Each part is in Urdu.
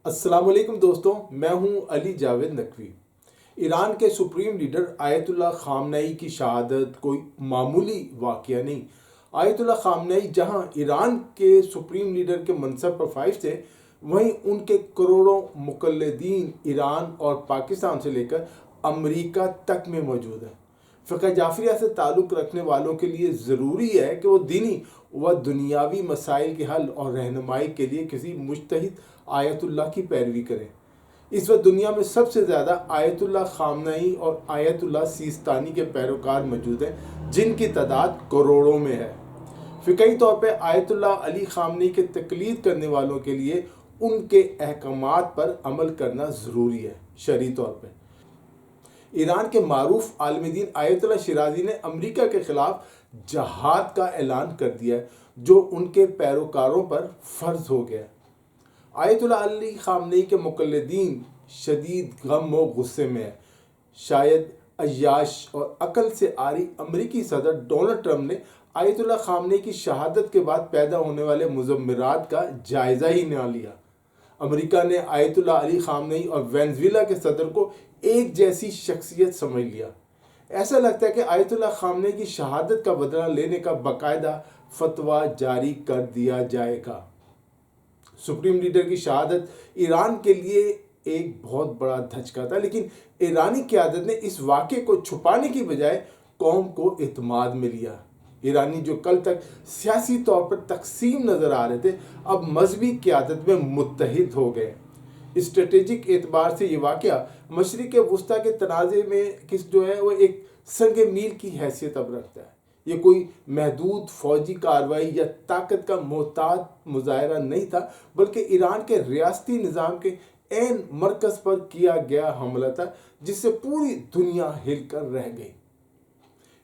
السلام علیکم دوستوں، میں ہوں علی جاوید نقوی۔ ایران کے سپریم لیڈر آیت اللہ خامنئی کی شہادت کوئی معمولی واقعہ نہیں۔ آیت اللہ خامنئی جہاں ایران کے سپریم لیڈر کے منصب پر فائز تھے، وہیں ان کے کروڑوں مقلدین ایران اور پاکستان سے لے کر امریکہ تک میں موجود ہیں۔ فقہ جعفریہ سے تعلق رکھنے والوں کے لیے ضروری ہے کہ وہ دینی و دنیاوی مسائل کے حل اور رہنمائی کے لیے کسی مجتہد آیت اللہ کی پیروی کریں۔ اس وقت دنیا میں سب سے زیادہ آیت اللہ خامنئی اور آیت اللہ سیستانی کے پیروکار موجود ہیں، جن کی تعداد کروڑوں میں ہے۔ فقہی طور پہ آیت اللہ علی خامنئی کے تقلید کرنے والوں کے لیے ان کے احکامات پر عمل کرنا ضروری ہے۔ شرعی طور پہ ایران کے معروف عالم دین آیت اللہ شیرازی نے امریکہ کے خلاف جہاد کا اعلان کر دیا ہے، جو ان کے پیروکاروں پر فرض ہو گیا ہے۔ آیت اللہ علی خامنئی کے مقلدین شدید غم و غصے میں ہیں۔ شاید عیاش اور عقل سے عاری امریکی صدر ڈونلڈ ٹرمپ نے آیت اللہ خامنئی کی شہادت کے بعد پیدا ہونے والے مضمرات کا جائزہ ہی نہ لیا۔ امریکہ نے آیت اللہ علی خامنئی اور وینزویلا کے صدر کو ایک جیسی شخصیت سمجھ لیا۔ ایسا لگتا ہے کہ آیت اللہ خامنئی کی شہادت کا بدلہ لینے کا باقاعدہ فتویٰ جاری کر دیا جائے گا۔ سپریم لیڈر کی شہادت ایران کے لیے ایک بہت بڑا دھچکا تھا، لیکن ایرانی قیادت نے اس واقعے کو چھپانے کی بجائے قوم کو اعتماد میں لیا۔ ایرانی جو کل تک سیاسی طور پر تقسیم نظر آ رہے تھے، اب مذہبی قیادت میں متحد ہو گئے۔ اسٹریٹجک اعتبار سے یہ واقعہ مشرق وسطیٰ کے تنازع میں وہ ایک سنگ میل کی حیثیت اب رکھتا ہے۔ یہ کوئی محدود فوجی کارروائی یا طاقت کا محتاط مظاہرہ نہیں تھا، بلکہ ایران کے ریاستی نظام کے عین مرکز پر کیا گیا حملہ تھا، جس سے پوری دنیا ہل کر رہ گئی۔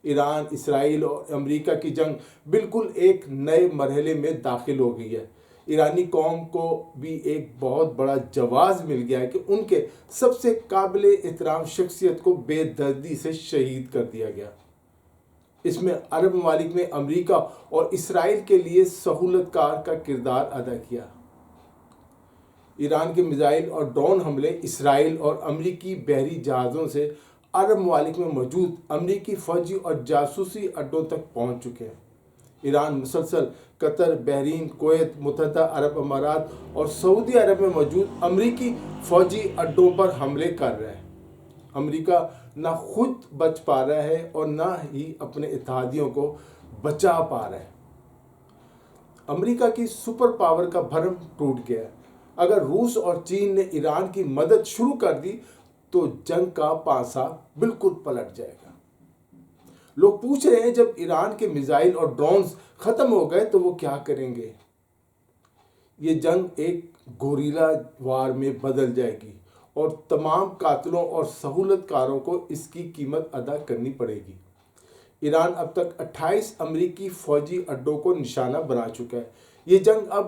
ایران، اسرائیل اور امریکہ کی جنگ بالکل ایک نئے مرحلے میں داخل ہو گئی ہے۔ ایرانی قوم کو بھی ایک بہت بڑا جواز مل گیا ہے کہ ان کے سب سے قابل احترام شخصیت کو بے دردی سے شہید کر دیا گیا۔ اس میں عرب ممالک نے امریکہ اور اسرائیل کے لیے سہولت کار کا کردار ادا کیا۔ ایران کے میزائل اور ڈرون حملے اسرائیل اور امریکی بحری جہازوں سے عرب ممالک میں موجود امریکی فوجی اور جاسوسی اڈوں تک پہنچ چکے ہیں۔ ایران مسلسل قطر، بحرین، کویت، متحدہ عرب امارات اور سعودی عرب میں موجود امریکی فوجی اڈوں پر حملے کر رہا ہے۔ امریکہ نہ خود بچ پا رہا ہے اور نہ ہی اپنے اتحادیوں کو بچا پا رہا ہے۔ امریکہ کی سپر پاور کا بھرم ٹوٹ گیا ہے۔ اگر روس اور چین نے ایران کی مدد شروع کر دی تو جنگ کا پانسا بالکل پلٹ جائے گا۔ لوگ پوچھ رہے ہیں، جب ایران کے میزائل اور ڈرونز ختم ہو گئے تو وہ کیا کریں گے؟ یہ جنگ ایک گوریلا وار میں بدل جائے گی اور تمام قاتلوں اور سہولت کاروں کو اس کی قیمت ادا کرنی پڑے گی۔ ایران اب تک 28 امریکی فوجی اڈوں کو نشانہ بنا چکا ہے۔ یہ جنگ اب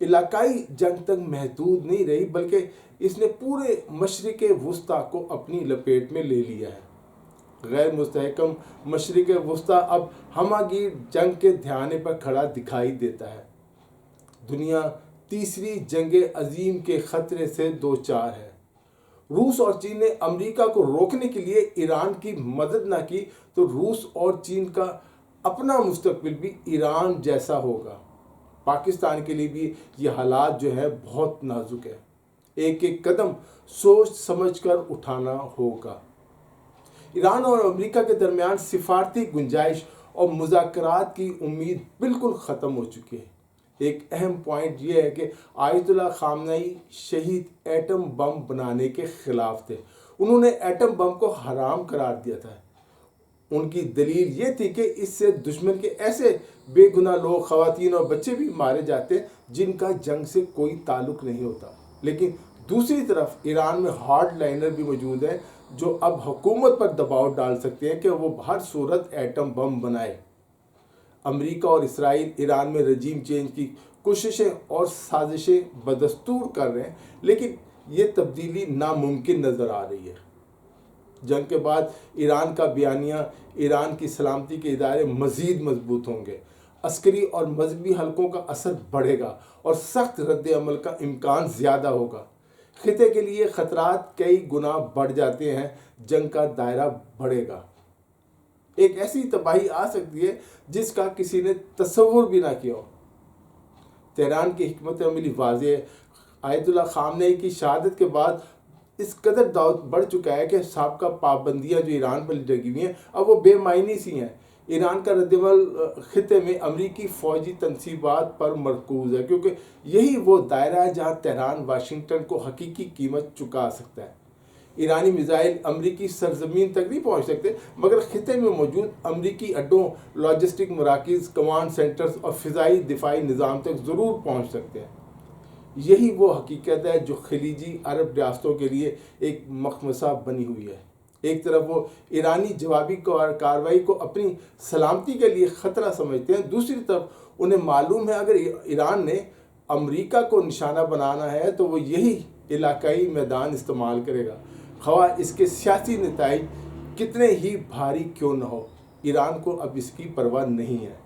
علاقائی جنگ تک محدود نہیں رہی، بلکہ اس نے پورے مشرق وسطیٰ کو اپنی لپیٹ میں لے لیا ہے۔ غیر مستحکم مشرق وسطیٰ اب ہمہ گیر جنگ کے دھیانے پر کھڑا دکھائی دیتا ہے۔ دنیا تیسری جنگ عظیم کے خطرے سے دوچار ہے۔ روس اور چین نے امریکہ کو روکنے کے لیے ایران کی مدد نہ کی تو روس اور چین کا اپنا مستقبل بھی ایران جیسا ہوگا۔ پاکستان کے لیے بھی یہ حالات بہت نازک ہے۔ ایک ایک قدم سوچ سمجھ کر اٹھانا ہوگا۔ ایران اور امریکہ کے درمیان سفارتی گنجائش اور مذاکرات کی امید بالکل ختم ہو چکی ہے۔ ایک اہم پوائنٹ یہ ہے کہ آیت اللہ خامنئی شہید ایٹم بم بنانے کے خلاف تھے۔ انہوں نے ایٹم بم کو حرام قرار دیا تھا۔ ان کی دلیل یہ تھی کہ اس سے دشمن کے ایسے بے گناہ لوگ، خواتین اور بچے بھی مارے جاتے ہیں جن کا جنگ سے کوئی تعلق نہیں ہوتا۔ لیکن دوسری طرف ایران میں ہارڈ لائنر بھی موجود ہیں جو اب حکومت پر دباؤ ڈال سکتے ہیں کہ وہ ہر صورت ایٹم بم بنائے۔ امریکہ اور اسرائیل ایران میں رجیم چینج کی کوششیں اور سازشیں بدستور کر رہے ہیں، لیکن یہ تبدیلی ناممکن نظر آ رہی ہے۔ جنگ کے بعد ایران کا بیانیہ، ایران کی سلامتی کے ادارے مزید مضبوط ہوں گے، عسکری اور مذہبی حلقوں کا اثر بڑھے گا اور سخت رد عمل کا امکان زیادہ ہوگا۔ خطے کے لیے خطرات کئی گنا بڑھ جاتے ہیں، جنگ کا دائرہ بڑھے گا، ایک ایسی تباہی آ سکتی ہے جس کا کسی نے تصور بھی نہ کیا ہو۔ تہران کی حکمت عملی واضح ہے۔ آیت اللہ خامنئی کی شہادت کے بعد اس قدر دعوت بڑھ چکا ہے کہ سابقہ پابندیاں جو ایران پر لگی ہوئی ہیں اب وہ بے معنی سی ہیں۔ ایران کا رد عمل خطے میں امریکی فوجی تنصیبات پر مرکوز ہے، کیونکہ یہی وہ دائرہ ہے جہاں تہران واشنگٹن کو حقیقی قیمت چکا سکتا ہے۔ ایرانی میزائل امریکی سرزمین تک نہیں پہنچ سکتے، مگر خطے میں موجود امریکی اڈوں، لاجسٹک مراکز، کمانڈ سینٹرز اور فضائی دفاعی نظام تک ضرور پہنچ سکتے ہیں۔ یہی وہ حقیقت ہے جو خلیجی عرب ریاستوں کے لیے ایک مخمصہ بنی ہوئی ہے۔ ایک طرف وہ ایرانی جوابی کارروائی کو اپنی سلامتی کے لیے خطرہ سمجھتے ہیں، دوسری طرف انہیں معلوم ہے اگر ایران نے امریکہ کو نشانہ بنانا ہے تو وہ یہی علاقائی میدان استعمال کرے گا، خواہ اس کے سیاسی نتائج کتنے ہی بھاری کیوں نہ ہو۔ ایران کو اب اس کی پرواہ نہیں ہے۔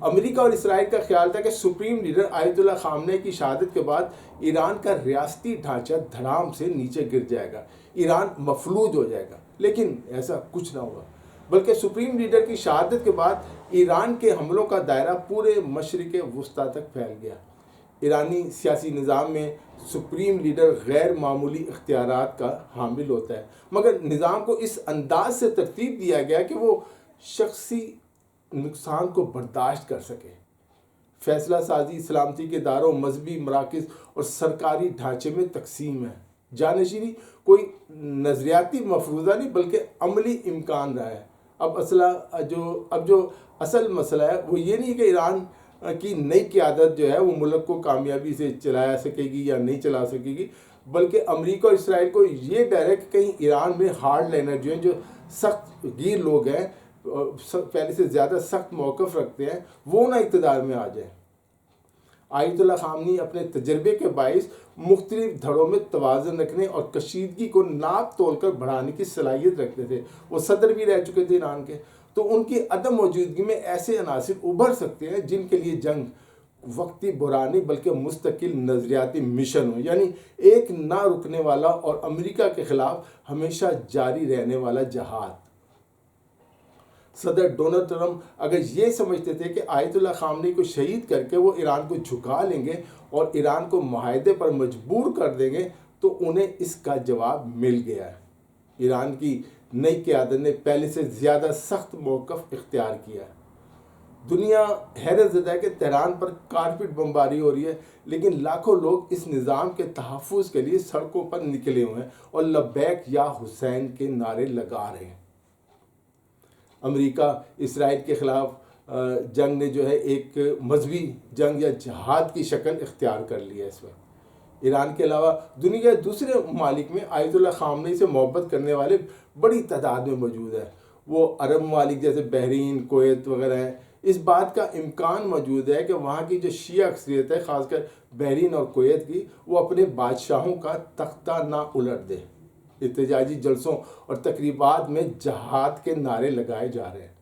امریکہ اور اسرائیل کا خیال تھا کہ سپریم لیڈر آیت اللہ خامنئی کی شہادت کے بعد ایران کا ریاستی ڈھانچہ دھڑام سے نیچے گر جائے گا، ایران مفلوج ہو جائے گا، لیکن ایسا کچھ نہ ہوا، بلکہ سپریم لیڈر کی شہادت کے بعد ایران کے حملوں کا دائرہ پورے مشرق وسطیٰ تک پھیل گیا۔ ایرانی سیاسی نظام میں سپریم لیڈر غیر معمولی اختیارات کا حامل ہوتا ہے، مگر نظام کو اس انداز سے ترتیب دیا گیا کہ وہ شخصی نقصان کو برداشت کر سکے۔ فیصلہ سازی سلامتی کے اداروں، مذہبی مراکز اور سرکاری ڈھانچے میں تقسیم ہے۔ جانشینی کوئی نظریاتی مفروضہ نہیں بلکہ عملی امکان رہا ہے۔ اب جو اصل مسئلہ ہے وہ یہ نہیں کہ ایران کی نئی قیادت جو ہے وہ ملک کو کامیابی سے چلا سکے گی یا نہیں چلا سکے گی، بلکہ امریکہ اور اسرائیل کو یہ ڈر ہے کہ کہیں ایران میں ہارڈ لائنر جو ہیں، جو سخت گیر لوگ ہیں، پہلے سے زیادہ سخت موقف رکھتے ہیں، وہ نہ اقتدار میں آ جائیں۔ آیت اللہ خامنئی اپنے تجربے کے باعث مختلف دھڑوں میں توازن رکھنے اور کشیدگی کو ناپ تول کر بڑھانے کی صلاحیت رکھتے تھے۔ وہ صدر بھی رہ چکے تھے ایران کے، تو ان کی عدم موجودگی میں ایسے عناصر ابھر سکتے ہیں جن کے لیے جنگ وقتی بحران نہیں بلکہ مستقل نظریاتی مشن ہو، یعنی ایک نہ رکنے والا اور امریکہ کے خلاف ہمیشہ جاری رہنے والا جہاد۔ صدر ڈونلڈ ٹرمپ اگر یہ سمجھتے تھے کہ آیت اللہ خامنئی کو شہید کر کے وہ ایران کو جھکا لیں گے اور ایران کو معاہدے پر مجبور کر دیں گے تو انہیں اس کا جواب مل گیا ہے۔ ایران کی نئی قیادت نے پہلے سے زیادہ سخت موقف اختیار کیا ہے۔ دنیا حیرت زدہ ہے کہ تہران پر کارپٹ بمباری ہو رہی ہے، لیکن لاکھوں لوگ اس نظام کے تحفظ کے لیے سڑکوں پر نکلے ہوئے ہیں اور لبیک یا حسین کے نعرے لگا رہے ہیں۔ امریکہ اسرائیل کے خلاف جنگ نے جو ہے ایک مذہبی جنگ یا جہاد کی شکل اختیار کر لی ہے۔ اس وقت ایران کے علاوہ دنیا کے دوسرے ممالک میں آیت اللہ خامنئی سے محبت کرنے والے بڑی تعداد میں موجود ہیں۔ وہ عرب ممالک جیسے بحرین، کویت وغیرہ ہیں۔ اس بات کا امکان موجود ہے کہ وہاں کی جو شیعہ اکثریت ہے، خاص کر بحرین اور کویت کی، وہ اپنے بادشاہوں کا تختہ نہ الٹ دے۔ احتجاجی جلسوں اور تقریبات میں جہاد کے نعرے لگائے جا رہے ہیں۔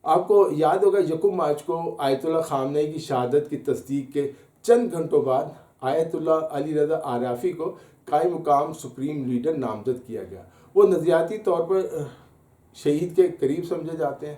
آپ کو یاد ہوگا 1 مارچ کو آیت اللہ خامنئی کی شہادت کی تصدیق کے چند گھنٹوں بعد آیت اللہ علی رضا عرافی کو قائم مقام سپریم لیڈر نامزد کیا گیا۔ وہ نظریاتی طور پر شہید کے قریب سمجھے جاتے ہیں۔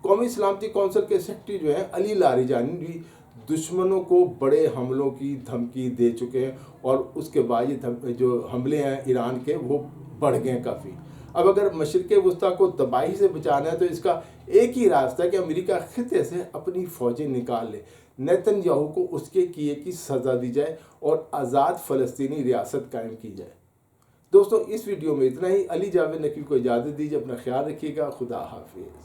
قومی سلامتی کونسل کے سیکرٹری جو ہیں علی لاریجانی بھی دشمنوں کو بڑے حملوں کی دھمکی دے چکے ہیں، اور اس کے بعد یہ جو حملے ہیں ایران کے وہ بڑھ گئے ہیں کافی۔ اب اگر مشرق وسطیٰ کو تباہی سے بچانا ہے تو اس کا ایک ہی راستہ ہے کہ امریکہ خطے سے اپنی فوجیں نکال لے، نیتن یاہو کو اس کے کیے کی سزا دی جائے اور آزاد فلسطینی ریاست قائم کی جائے۔ دوستو، اس ویڈیو میں اتنا ہی۔ علی جاوید نقوی کو اجازت دیجیے، اپنا خیال رکھیے گا۔ خدا حافظ۔